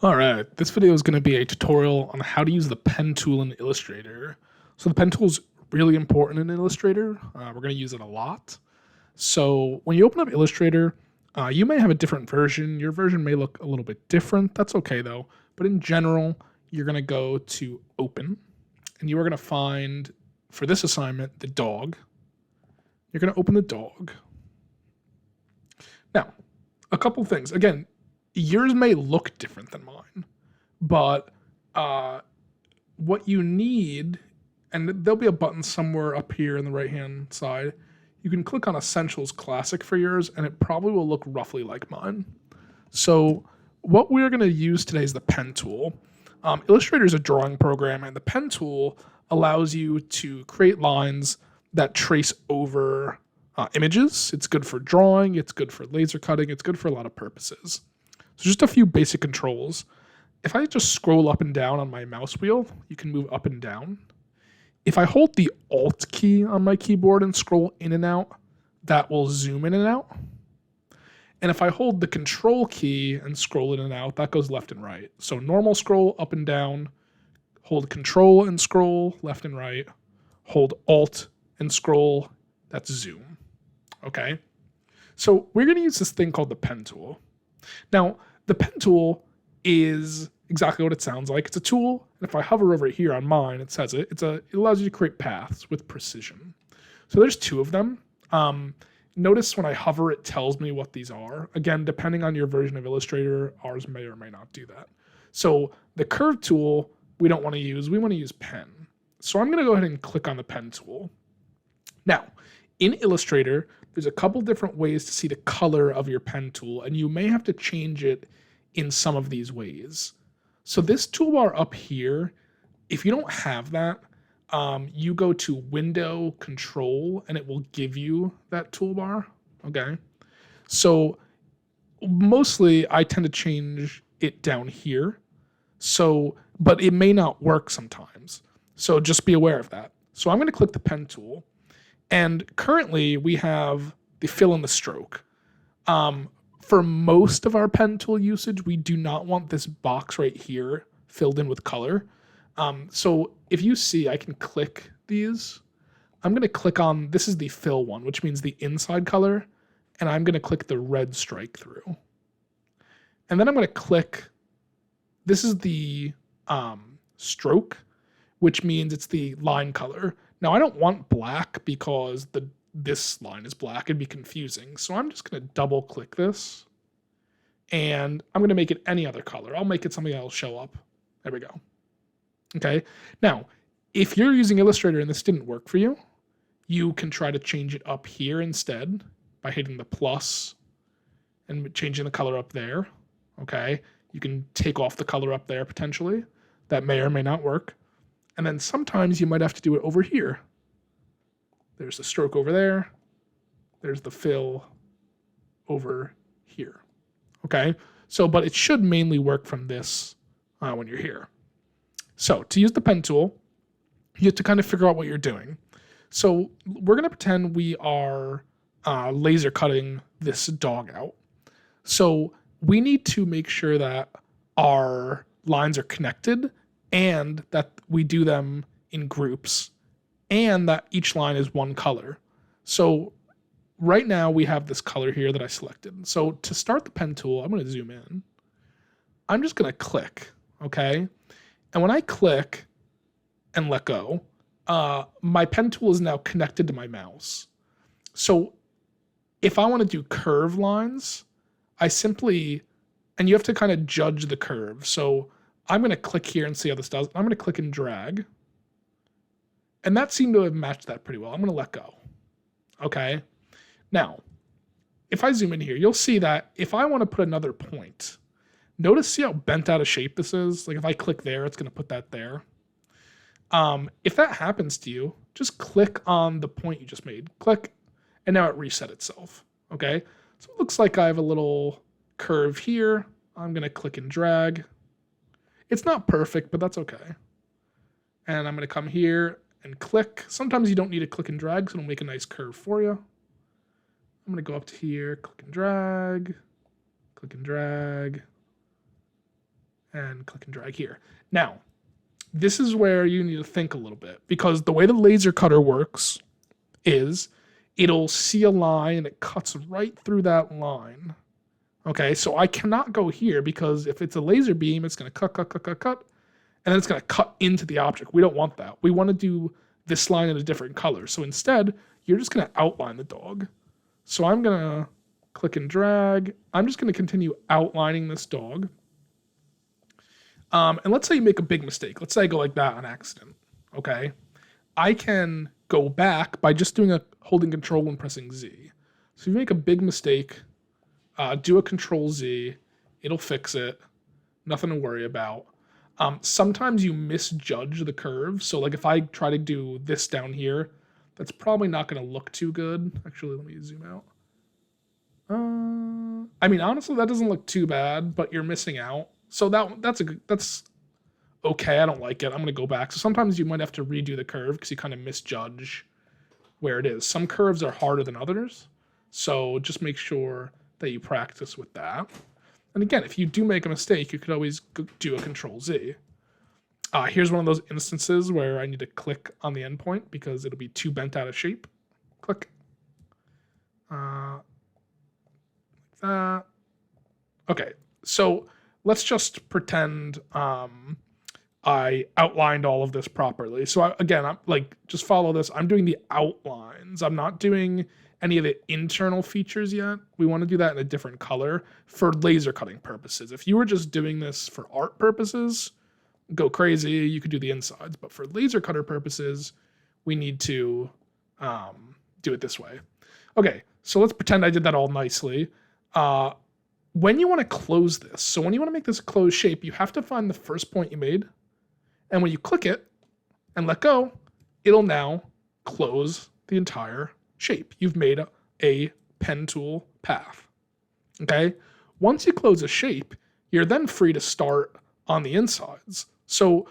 Alright, this video is going to be a tutorial on how to use the pen tool in Illustrator. So the pen tool is really important in Illustrator. We're going to use it a lot. So when you open up Illustrator, you may have a different version. Your version may look a little bit different. That's okay though. But in general, you're going to go to Open, and you are going to find, for this assignment, the dog. You're going to open the dog. Now, a couple things. Again, yours may look different than mine, but what you need, and there'll be a button somewhere up here in the right-hand side, you can click on Essentials Classic for yours, and it probably will look roughly like mine. So what we're going to use today is the pen tool. Illustrator is a drawing program, and the pen tool allows you to create lines that trace over images. It's good for drawing, it's good for laser cutting, it's good for a lot of purposes. So just a few basic controls. If I just scroll up and down on my mouse wheel, you can move up and down. If I hold the Alt key on my keyboard and scroll in and out, that will zoom in and out. And if I hold the Control key and scroll in and out, that goes left and right. So normal scroll up and down, hold Control and scroll left and right, hold Alt and scroll, that's zoom. Okay? So we're going to use this thing called the pen tool. Now, the pen tool is exactly what it sounds like. It's a tool, and if I hover over here on mine, it says it allows you to create paths with precision. So there's two of them. Notice when I hover, it tells me what these are. Again, depending on your version of Illustrator, ours may or may not do that. So the curve tool, we don't want to use. We want to use pen. So I'm going to go ahead and click on the pen tool. Now, in Illustrator, there's a couple different ways to see the color of your pen tool, and you may have to change it in some of these ways. So this toolbar up here, if you don't have that, you go to Window Control, and it will give you that toolbar, okay? So mostly I tend to change it down here, but it may not work sometimes. So just be aware of that. So I'm gonna click the pen tool, and currently we have the fill and the stroke. For most of our pen tool usage, we do not want this box right here filled in with color. So if you see, I can click these. I'm going to click on, this is the fill one, which means the inside color, and I'm going to click the red strike through. And then I'm going to click, this is the stroke, which means it's the line color. Now I don't want black because this line is black, it'd be confusing. So I'm just going to double click this, and I'm going to make it any other color. I'll make it something that'll show up. There we go. Okay. Now, if you're using Illustrator and this didn't work for you, you can try to change it up here instead by hitting the plus and changing the color up there. Okay. You can take off the color up there potentially. That may or may not work. And then sometimes you might have to do it over here. There's the stroke over there. There's the fill over here. Okay. So, but it should mainly work from this when you're here. So to use the pen tool, you have to kind of figure out what you're doing. So we're going to pretend we are laser cutting this dog out. So we need to make sure that our lines are connected and that we do them in groups and that each line is one color. So right now we have this color here that I selected. So to start the pen tool, I'm going to zoom in. I'm just going to click, okay? And when I click and let go, my pen tool is now connected to my mouse. So if I want to do curve lines, I simply, and you have to kind of judge the curve. So I'm going to click here and see how this does. I'm going to click and drag. And that seemed to have matched that pretty well. I'm going to let go. Okay. Now, if I zoom in here, you'll see that if I want to put another point, see how bent out of shape this is? Like if I click there, it's going to put that there. If that happens to you, just click on the point you just made. Click, and now it reset itself. Okay. So it looks like I have a little curve here. I'm going to click and drag. It's not perfect, but that's okay. And I'm going to come here and click. Sometimes you don't need to click and drag, so it'll make a nice curve for you. I'm going to go up to here, click and drag, and click and drag here. Now, this is where you need to think a little bit, because the way the laser cutter works is it'll see a line and it cuts right through that line. Okay, so I cannot go here because if it's a laser beam, it's going to cut, and then it's going to cut into the object. We don't want that. We want to do this line in a different color. So instead, you're just going to outline the dog. So I'm going to click and drag. I'm just going to continue outlining this dog. And let's say you make a big mistake. Let's say I go like that on accident. Okay, I can go back by just doing holding Control and pressing Z. So if you make a big mistake, do a Control Z, it'll fix it. Nothing to worry about. Sometimes you misjudge the curve. So like if I try to do this down here, that's probably not going to look too good. Actually, let me zoom out. I mean, honestly, that doesn't look too bad, but you're missing out. So that's okay. I don't like it. I'm going to go back. So sometimes you might have to redo the curve because you kind of misjudge where it is. Some curves are harder than others. So just make sure that you practice with that. And again, if you do make a mistake, you could always do a Control Z. Here's one of those instances where I need to click on the endpoint because it'll be too bent out of shape. Click. Like that. Okay, so let's just pretend I outlined all of this properly. So I'm like, just follow this. I'm doing the outlines. I'm not doing any of the internal features yet. We want to do that in a different color for laser cutting purposes. If you were just doing this for art purposes, go crazy, you could do the insides. But for laser cutter purposes, we need to do it this way. Okay, so let's pretend I did that all nicely. When you want to close this, so when you want to make this a closed shape, you have to find the first point you made. And when you click it and let go, it'll now close the entire shape. You've made a pen tool path. Okay? Once you close a shape, you're then free to start on the insides. So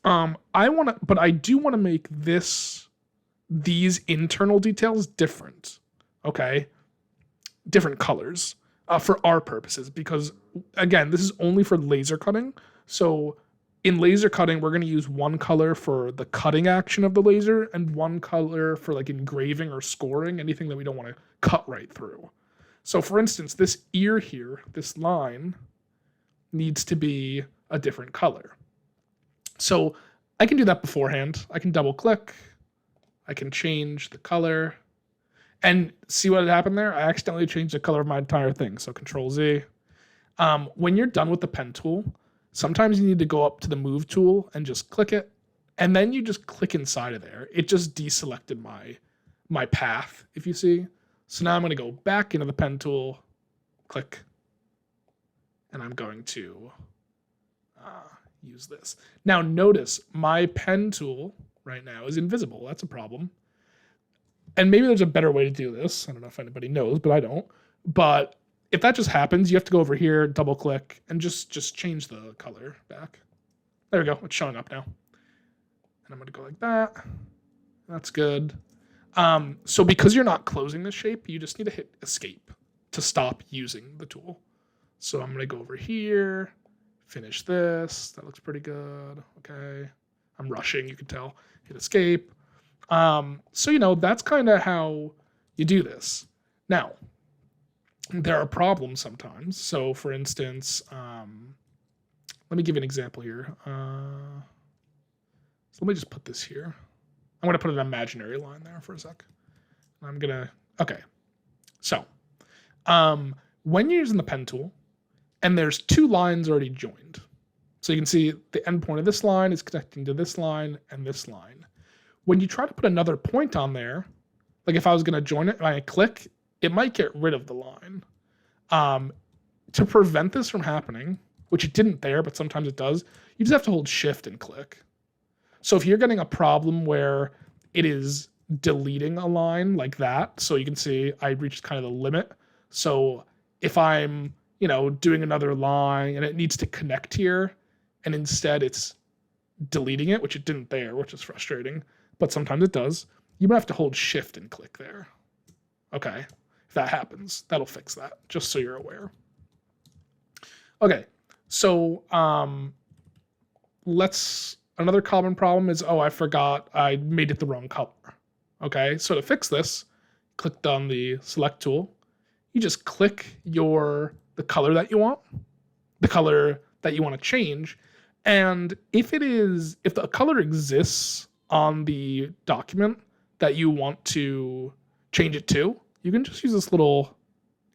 I do want to make these internal details different. Okay? Different colors. For our purposes, because again, this is only for laser cutting. So in laser cutting, we're going to use one color for the cutting action of the laser and one color for like engraving or scoring, anything that we don't want to cut right through. So for instance, this ear here, this line needs to be a different color. So I can do that beforehand. I can double click. I can change the color. And see what happened there? I accidentally changed the color of my entire thing. So Control Z. When you're done with the pen tool, sometimes you need to go up to the move tool and just click it. And then you just click inside of there. It just deselected my path, if you see. So now I'm going to go back into the pen tool, click, and I'm going to use this. Now notice my pen tool right now is invisible. That's a problem. And maybe there's a better way to do this. I don't know if anybody knows, but I don't. But if that just happens, you have to go over here, double click, and just change the color back. There we go. It's showing up now. And I'm going to go like that. That's good. So because you're not closing the shape, you just need to hit escape to stop using the tool. So I'm going to go over here, finish this. That looks pretty good. Okay. I'm rushing, you can tell. Hit escape. So, that's kind of how you do this. Now, there are problems sometimes. So, for instance, let me give you an example here. So let me just put this here. I'm going to put an imaginary line there for a sec. Okay. So, when you're using the pen tool, and there's two lines already joined. So you can see the endpoint of this line is connecting to this line and this line. When you try to put another point on there, like if I was going to join it and I click, it might get rid of the line. To prevent this from happening, which it didn't there, but sometimes it does, you just have to hold shift and click. So if you're getting a problem where it is deleting a line like that, so you can see I reached kind of the limit. So if I'm, doing another line and it needs to connect here, and instead it's deleting it, which it didn't there, which is frustrating, but sometimes it does, you might have to hold shift and click there. Okay, if that happens, that'll fix that, just so you're aware. Okay, So another common problem is, oh, I forgot I made it the wrong color. Okay, so to fix this, click on the select tool. You just click the color that you want, the color that you want to change. And if the color exists on the document that you want to change it to, you can just use this little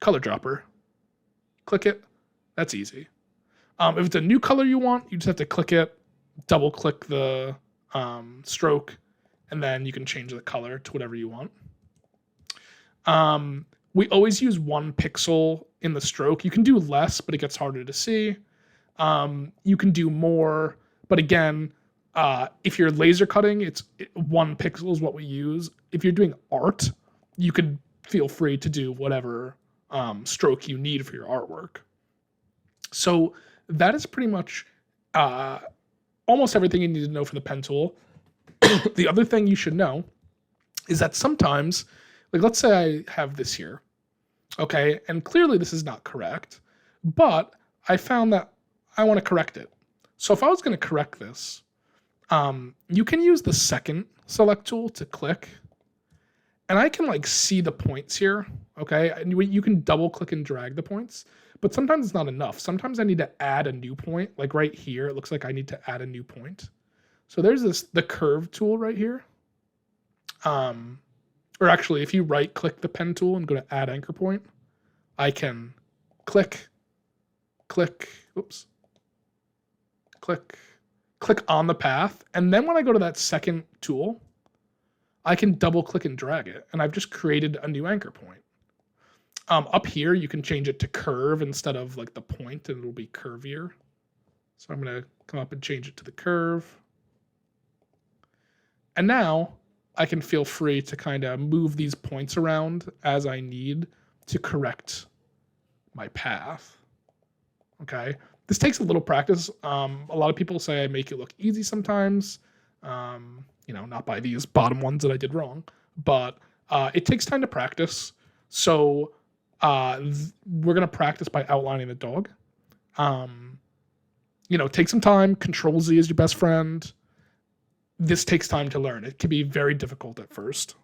color dropper. Click it. That's easy. If it's a new color you want, you just have to click it, double click the stroke, and then you can change the color to whatever you want. We always use 1 pixel in the stroke. You can do less, but it gets harder to see. You can do more, but again, if you're laser cutting, 1 pixel is what we use. If you're doing art, you could feel free to do whatever stroke you need for your artwork. So that is pretty much almost everything you need to know for the pen tool. The other thing you should know is that sometimes, like let's say I have this here, okay, and clearly this is not correct, but I found that I want to correct it. So if I was going to correct this, you can use the second select tool to click, and I can like see the points here, okay, and you can double click and drag the points, but sometimes it's not enough. Sometimes I need to add a new point, like right here, it looks like I need to add a new point. So there's the curve tool right here. Or actually, if you right click the pen tool and go to add anchor point, I can click on the path. And then when I go to that second tool, I can double click and drag it. And I've just created a new anchor point. Up here, you can change it to curve instead of like the point, and it'll be curvier. So I'm going to come up and change it to the curve. And now I can feel free to kind of move these points around as I need to correct my path. Okay, this takes a little practice. A lot of people say I make it look easy sometimes. Not by these bottom ones that I did wrong, but it takes time to practice. So we're gonna practice by outlining the dog. Take some time. Control Z is your best friend. This takes time to learn. It can be very difficult at first.